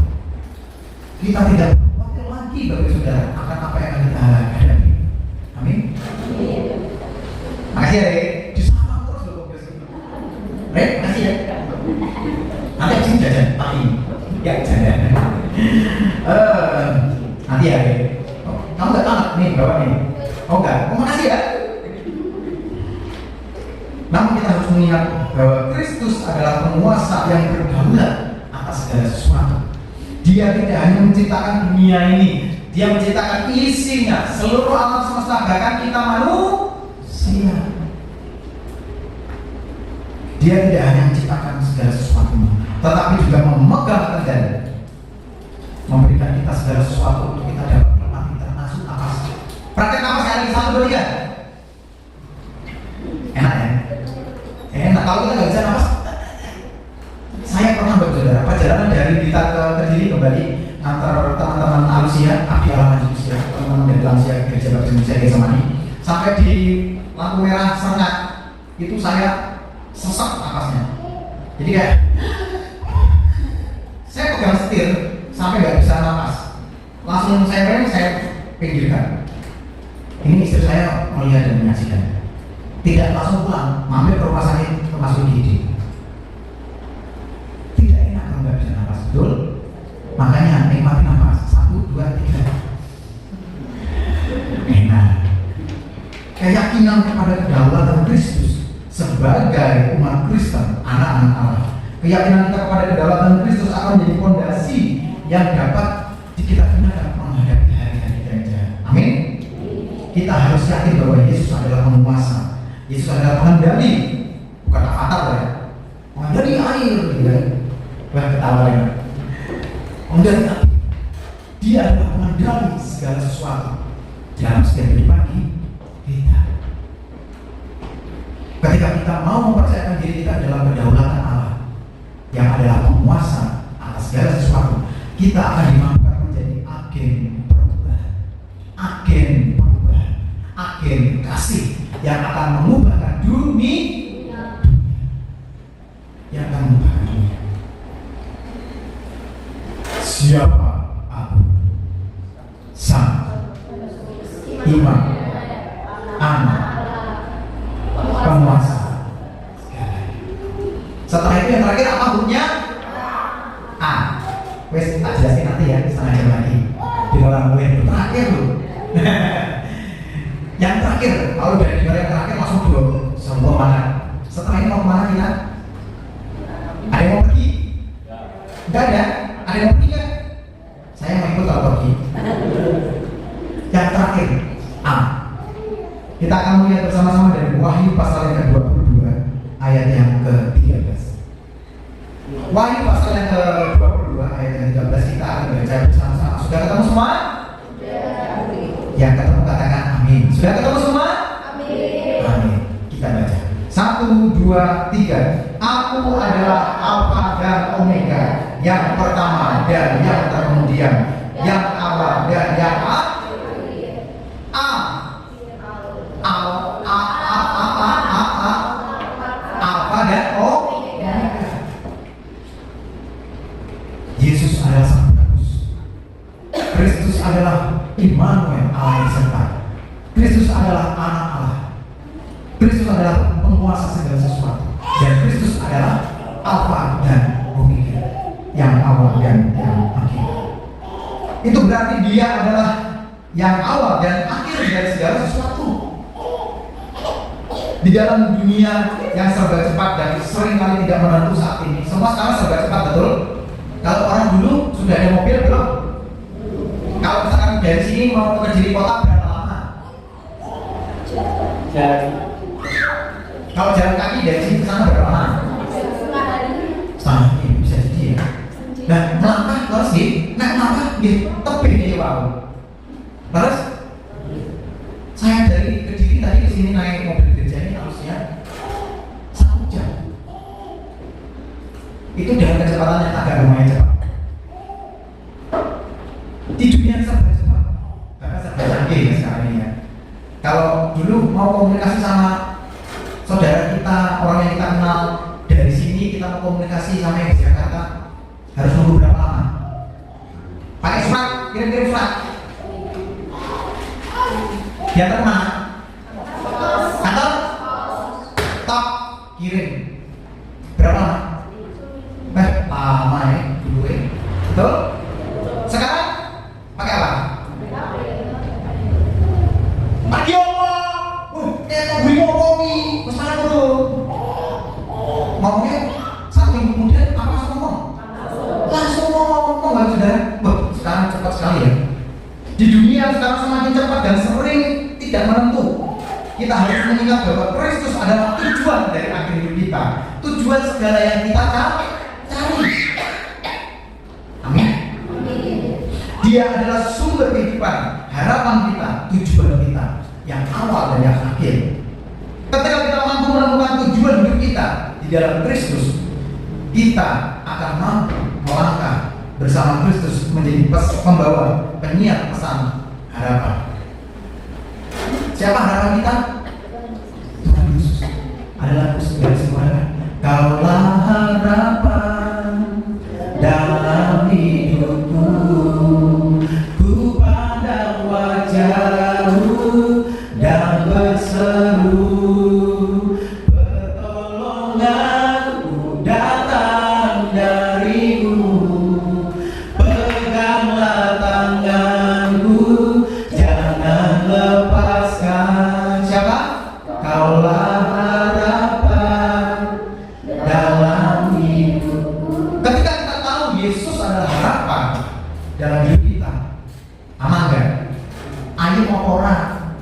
kita tidak khawatir lagi bagi saudara akan apa yang akan kita hadapi. Amin. Makasih ya Rey. Disapa terus loh Rey, makasih ya. Nanti abis ini jajan pagi. Ya jajan. Nanti ya Rey. Kamu nggak tahu nih bawa nih. Oh enggak. Oh makasih ya. Namun kita harus mengingat bahwa Kristus adalah penguasa yang berdaulat atas segala sesuatu. Dia tidak hanya menciptakan dunia ini, Dia menciptakan isinya, seluruh alam semesta, bahkan kita manusia. Dia tidak hanya menciptakan segala sesuatu, tetapi juga memegang kendali, memberikan kita segala sesuatu untuk kita dapat menikmati, termasuk nafas. Praktek nafas kali 1, 2, 3. Enak ya? Enak. Kalau kita nggak bisa nafas, saya pernah saudara perjalanan dari Blitar ke Kediri kembali antar teman-teman Alusia, Abdi Alaman Alusia, teman-teman dari Alusia Gereja Baptis Indonesia Desa Mani, sampai di lampu merah Serengat, itu saya sesak nafasnya. Jadi kayak saya pegang setir sampai nggak bisa nafas, langsung saya pinggirkan. Ini istri saya melihat dan menyaksikan. Tidak langsung pulang, mampir ke rumah sakit termasuk di tidak enak kalau nggak bisa nafas, betul? Makanya nikmati nafas. 1, 2, 3. Enak. Keyakinan kepada kedaulatan Kristus sebagai umat Kristen, anak-anak Allah. Keyakinan kita kepada kedaulatan Kristus akan menjadi fondasi yang dapat kita gunakan menghadapi hari-hari gereja. Amin. Kita harus yakin bahwa Yesus adalah penguasa. Yesus adalah pengendali, bukan avatar ya. Pengendali air, gitu kan? Wah ketawa ya. Pengendali air. Dia adalah pengendali segala sesuatu dalam setiap pagi kita. Ketika kita mau mempercayakan diri kita dalam kedaulatan Allah, yang adalah penguasa atas segala sesuatu, kita akan dimampukan menjadi agen perubahan, agen kasih yang akan mengubahkan dunia, yang akan mengubahkan dunia. Siapa aku? Sang Imam Anak Penguasa. Setelah itu yang terakhir apa hurufnya? A. Wes tak jelasin nanti ya, setengah jam lagi di dalam mulai terakhir loh. Yang terakhir. Kalau dari negara yang terakhir langsung dua sebuah mana? Setelah ini mau kemana kita? Ada yang mau pergi? Enggak ada. Ada yang mau pergi kan? Saya mau ikut kalau pergi. Yang terakhir, A. Kita akan melihat bersama-sama dari Wahyu pasal yang ke-22 ayat yang ke-13. Wahyu pasal yang ke-22 ayat yang ke-13 kita akan baca bersama-sama. Sudah ketemu semua? Yang ketemu katakan amin. Sudah ketemu semua? Amin. Amin. Kita baca. 1, 2, 3. Aku adalah Alfa dan Omega, yang pertama dan yang terkemudian, yang awal dan yang Alfa dan Omega. Yesus adalah Sang Penebus. Kristus adalah Immanuel, Allah yang disertai. Kristus adalah anak Allah. Kristus adalah penguasa segala sesuatu. Dan Kristus adalah Alfa dan Omega, yang awal dan yang akhir. Itu berarti Dia adalah yang awal dan akhir dari segala sesuatu. Di dalam dunia yang serba cepat dan seringkali tidak menentu saat ini, semua sekarang serba cepat, betul? Kalau orang dulu sudah ada mobil belum? Kalau misalkan dari sini mau ke Kediri kota berapa lama? Kalau jalan kaki dari sini ke sana berapa lama? Setengah hari, bisa jadi ya. Dan melangkah terus naik melangkah tebing nih wow. Terus saya dari Kediri tadi ke sini naik mobil gereja ini harusnya 1 jam. Itu dengan kecepatan yang agak lumayan cepat. Di dunia serba cepat, karena serba canggih ya sekarang ini ya. Kalau dulu mau komunikasi sama saudara kita, orang yang kita kenal dari sini, kita mau komunikasi sama yang di Jakarta, harus nunggu berapa lama? Pakai surat, kirim-kirim surat. Dia mana? Kantor? Stop, kirim. Berapa lama? Lama ya, dulu ya. Betul? Sekarang pakai apa? Pagi ngomong, gue ngomongi, kesana dulu. Ngomongnya 1 minggu kemudian apa langsung ngomong? Langsung ngomong nggak saudara? Sekarang cepat sekali ya. Di dunia sekarang semakin cepat dan sering tidak menentu. Kita harus mengingat bahwa Kristus adalah tujuan dari akhir hidup kita, tujuan segala yang kita cari. Amin. Dia adalah sumber kehidupan, harapan kita, tujuan kita, yang awal dan yang akhir. Ketika kita mampu menemukan tujuan hidup kita di dalam Kristus, kita akan mampu melangkah bersama Kristus menjadi pembawa, penyiar pesan harapan. Siapa harapan kita? Tuhan Yesus adalah segala semuanya. Kaulah harapan dalam hidupku, ku pandang wajahmu dan berseru, pertolonganku datang darimu, peganglah tanganku, jangan lepaskan. Siapa? Kaulah harapan dalam hidupku. Ketika kita tahu Yesus adalah harapan dalam hidup kita, aman gak? Ayo mau orang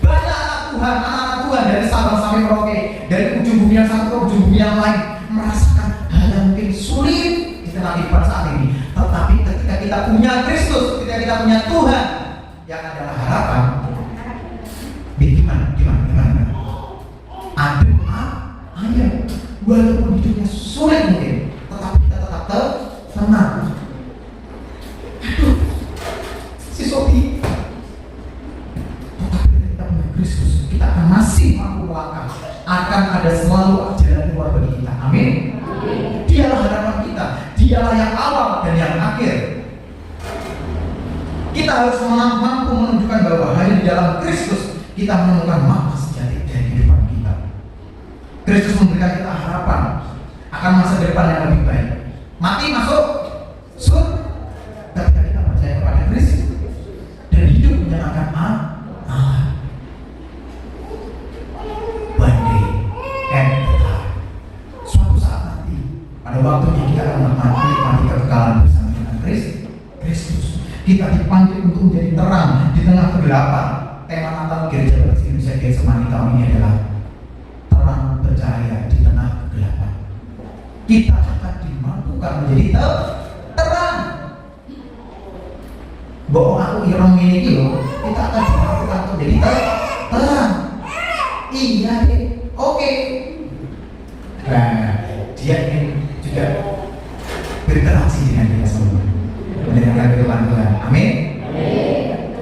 banyak anak Tuhan dari Sabang sampai Merauke, dari ujung bumi yang satu ke ujung bumi yang lain, merasakan hal yang mungkin sulit di tengah kehidupan saat ini. Tetapi ketika kita punya Kristus, ketika kita punya Tuhan yang adalah harapan, gimana? Adem, ayo, walaupun hidupnya sulit mungkin, tetapi kita tetap tenang. Aduh, si Sophie. Tetapi ketika kita punya Kristus, kita akan masih mampu melangkah. Akan ada selalu jalan keluar bagi kita. Amin. Dialah harapan kita. Dialah yang awal dan yang akhir. Kita harus mampu menunjukkan bahwa hanya di dalam Kristus kita menemukan makna sejati dari kehidupan kita. Kristus memberikan kita harapan akan masa depan yang lebih baik. Mati masuk surga ketika kita percaya kepada Kristus dan hidup menyenangkan Allah. kita dipanggil untuk menjadi terang di tengah kegelapan. Tema Natal Gereja Baptis Indonesia Getsemani tahun ini adalah terang bercahaya di tengah kegelapan. Kita akan dimampukan menjadi terang. Bohong aku irong ini loh, kita akan dimampukan untuk menjadi terang. Iya deh, oke. Nah, dia ingin juga berinteraksi dengan kita semua, mendengarkan firman Tuhan. Amin.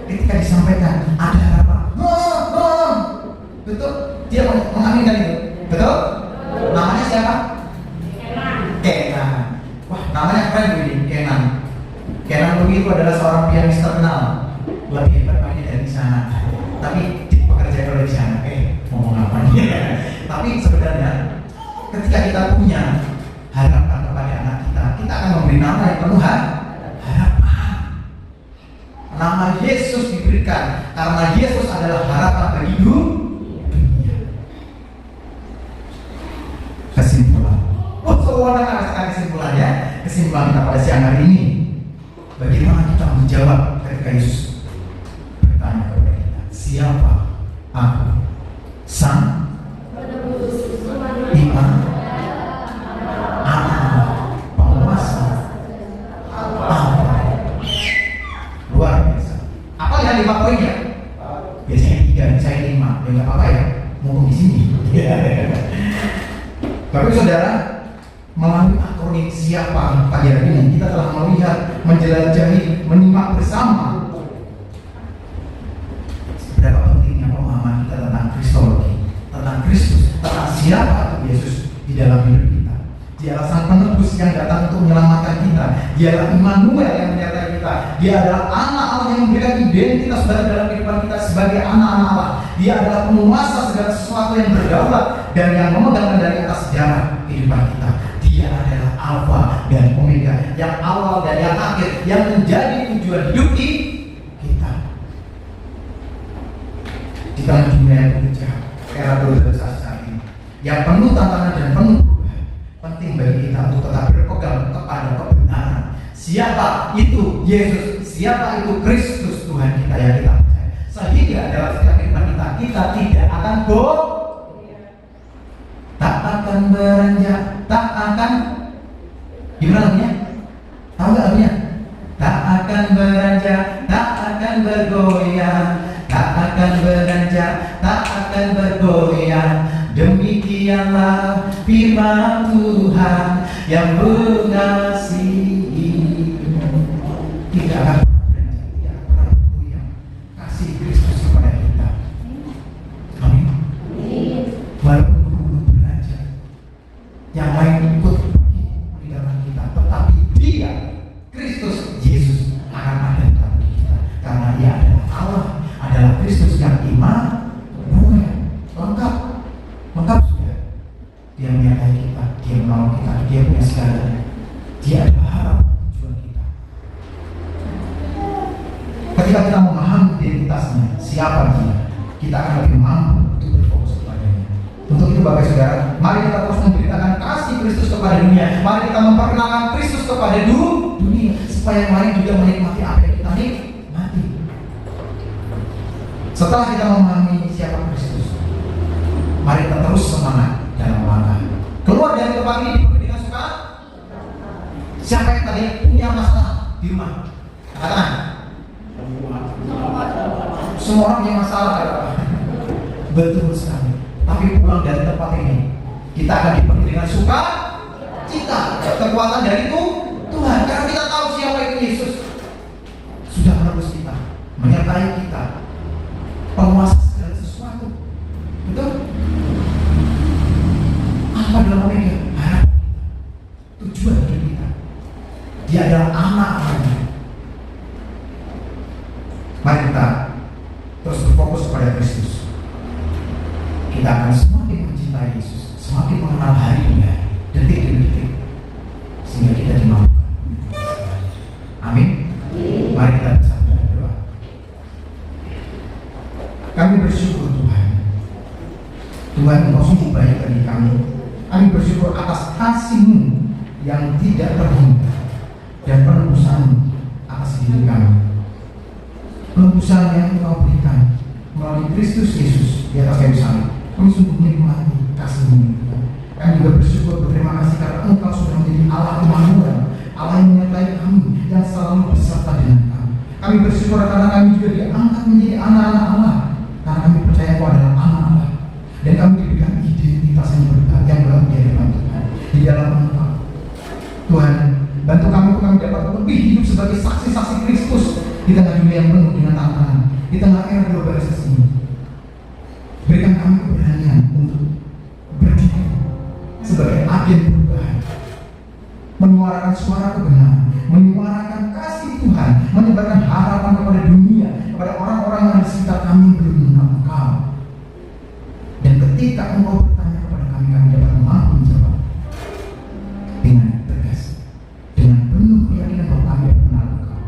Ketika disampaikan ada harapan, betul, dia mengaminkan itu, betul. Namanya siapa? Kenan. Wah, namanya keren ini, Kenan. Kenan Lui itu adalah seorang pianis terkenal, lebih hebat mainnya dari sana, tapi dipekerjakan oleh di sana. Ngomong apa nih? Tapi sebenarnya ketika kita punya harapan kepada anak kita, kita akan memberi nama yang penuh harapan. Nama Yesus diberikan karena Yesus adalah harapan bagi dunia. Kesimpulan. Seorang sekali kesimpulannya. Kesimpulan kita pada siang hari ini. Bagaimana kita menjawab ketika Yesus bertanya kepada kita, siapa aku? Sang Imam Allah penguasa Allah. Luar biasa. Apa yang 5 poinnya? Biasanya 3, saya 5. Ya nggak apa-apa ya, mumpung di sini. Tapi saudara, melalui akronim siapa pagi hari ini kita telah melihat, menjelajahi, menyimak bersama berapa pentingnya pemahaman kita tentang Kristologi, tentang Kristus, tentang siapa itu Yesus di dalam hidup kita. Dialah Sang Penebus yang datang untuk menyelamatkan kita. Dialah Immanuel yang menyertai kita. Dia adalah anak Allah yang memberikan identitas baru dalam kehidupan kita sebagai anak-anak Allah. Dia adalah penguasa segala sesuatu yang berdaulat dan yang memegang kendali atas sejarah kehidupan kita. Dia adalah Alfa dan Omega, yang awal dan yang akhir, yang menjadi tujuan hidup kita. Di tengah dunia yang penuh jahat, era globalisasi saat ini, yang penuh tantangan dan penuh perubahan, penting bagi kita untuk tetap berpegang kepada kebenaran. Siapa itu Yesus? Siapa itu Kristus Tuhan kita yang kita percaya? Sehingga dalam setiap kehidupan kita tidak akan tak akan beranjak, tak akan gimana lagunya? Tahu nggak lagunya? Tak akan beranjak, tak akan bergoyang, tak akan beranjak, tak akan bergoyang. Demikianlah firman Tuhan yang mengasihi. Tidak akan beranjak, tidak akan bergoyang. Kasih Kristus kepada kita. Amin. Walaupun yang lain ikut pergi meninggalkan kita, tetapi Dia, Kristus Yesus akan ada di dalam kita, karena Dia adalah Allah, adalah Kristus yang Immanuel, lengkap sudah. Dia menyertai kita, Dia menolong kita, Dia punya segalanya. Dia adalah harapan tujuan kita. Ketika kita memahami identitasnya, siapa Dia, kita akan lebih mampu untuk berfokus kepadanya. Untuk itu Bapak Saudara, mari kita terus memberitakan kasih Kristus kepada dunia. Mari kita memperkenalkan Kristus kepada dunia, supaya yang lain juga menikmati apa yang kita nikmati. Setelah kita memahami siapa Kristus, mari kita terus semangat dalam langkah keluar dari tempat ini dipenuhi dengan suka. Siapa yang tadi punya masalah di rumah? Katakan. Semua orang punya masalah. Betul sekali. Tapi pulang dari tempat ini, kita akan dipenuhi dengan sukacita, kekuatan dari Tuhan. Karena kita tahu siapa itu Yesus. Sudah menebus kita, menyertai kita, penguasa segala sesuatu. Betul? Apa dalam Omega? Harapan kita, tujuan hidup kita. Dia adalah anak-anaknya. Mari kita terus berfokus pada Kristus. Kita akan semakin mencintai Yesus, semakin mengenal hari demi hari, detik demi detik, sehingga kita dimampukan. Amin. Mari kita bersama berdoa. Kami bersyukur Tuhan. Tuhan, Engkau sungguh baik bagi kami. Kami bersyukur atas kasih-Mu yang tidak terhingga dan penebusan-Mu atas hidup kami. penebusan yang Engkau berikan melalui Kristus Yesus di atas kayu salib. Kami sungguh menikmati kasih-Mu. Kami juga bersyukur, berterima kasih karena Engkau sudah menjadi Allah Immanuel, Allah yang menyertai kami, yang selalu beserta dengan kami. Kami bersyukur karena kami juga diangkat menjadi anak-anak Allah, karena kami percaya Engkau adalah anak Allah, dan kami diberikan identitas yang berbeda di hadapan Tuhan, di dalam Engkau. Tuhan, bantu kami untuk kami dapat lebih hidup sebagai saksi-saksi Kristus di tengah dunia yang penuh dengan tantangan, di tengah era globalisasi ini. Berikan kami keberanian untuk berdiri sebagai agen perubahan, menyuarakan suara kebenaran, menyuarakan kasih Tuhan, menyebarkan harapan kepada dunia, kepada orang-orang yang di sekitar kami yang belum mengenal Engkau. Dan ketika Engkau bertanya kepada kami, kami dapat mampu menjawab dengan tegas, dengan penuh keyakinan bahwa kami dapat mengenal Engkau.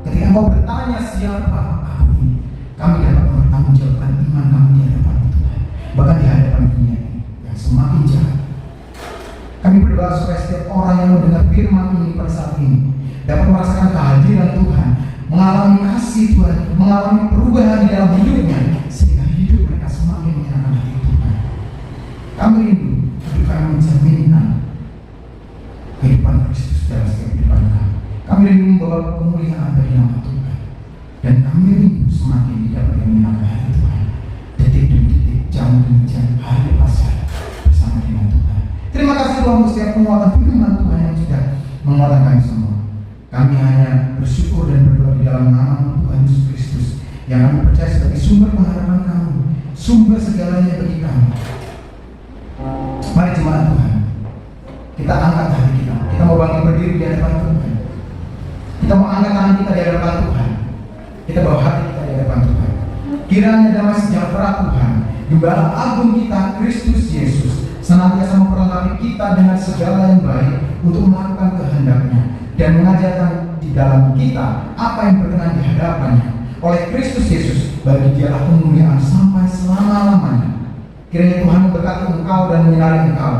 Ketika Engkau bertanya siapa aku ini, kami dapat mempertanggungjawabkan iman kami di hadapan Tuhan, bahkan di hadapan dunia ini yang semakin jahat. Kami berdoa supaya setiap orang yang mendengar firman ini pada saat ini dapat merasakan kehadiran Tuhan, mengalami kasih Tuhan, mengalami perubahan di dalam hidupnya, sehingga hidup mereka semakin menyenangkan hati Tuhan. Kami rindu hidup kami mencerminkan kehidupan Kristus dalam setiap kehidupan kami. Kami rindu membawa kemuliaan bagi nama Tuhan, dan kami rindu semakin dapat menyenangkan hati Tuhan, detik demi detik, jam demi jam, hari lepas hari bersama dengan Tuhan. Terima kasih Tuhan untuk setiap penguatan firman Tuhan yang sudah menguatkan kami semua. Kami hanya bersyukur dan berdoa di dalam nama Tuhan Yesus Kristus yang kami percaya sebagai sumber pengharapan kami, sumber segalanya bagi kami. Mari jemaat Tuhan, kita angkat hati kita. Kita mau bangkit berdiri di hadapan Tuhan. Kita mau angkat tangan kita di hadapan Tuhan. Kita bawa hati kita di hadapan Tuhan. Kiranya damai sejahtera Tuhan, Gembala agung kita Kristus Yesus, senantiasa memperlengkapi kita dengan segala yang baik untuk melakukan kehendak-Nya dan mengajarkan di dalam kita apa yang berkenan di hadapan-Nya. Oleh Kristus Yesus, bagi Dialah kemuliaan sampai selama-lamanya. Kiranya Tuhan memberkati engkau dan menyinari engkau.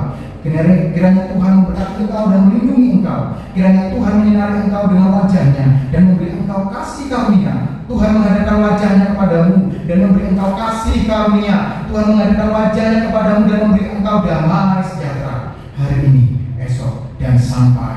Kiranya Tuhan memberkati engkau dan melindungi engkau. Kiranya Tuhan menyinari engkau dengan wajah-Nya dan memberi engkau kasih karunia. Tuhan menghadapkan wajah-Nya kepadamu dan memberi engkau kasih karunia. Tuhan menghadapkan wajah-Nya kepadamu dan memberi engkau damai sejahtera hari ini, esok, dan sampai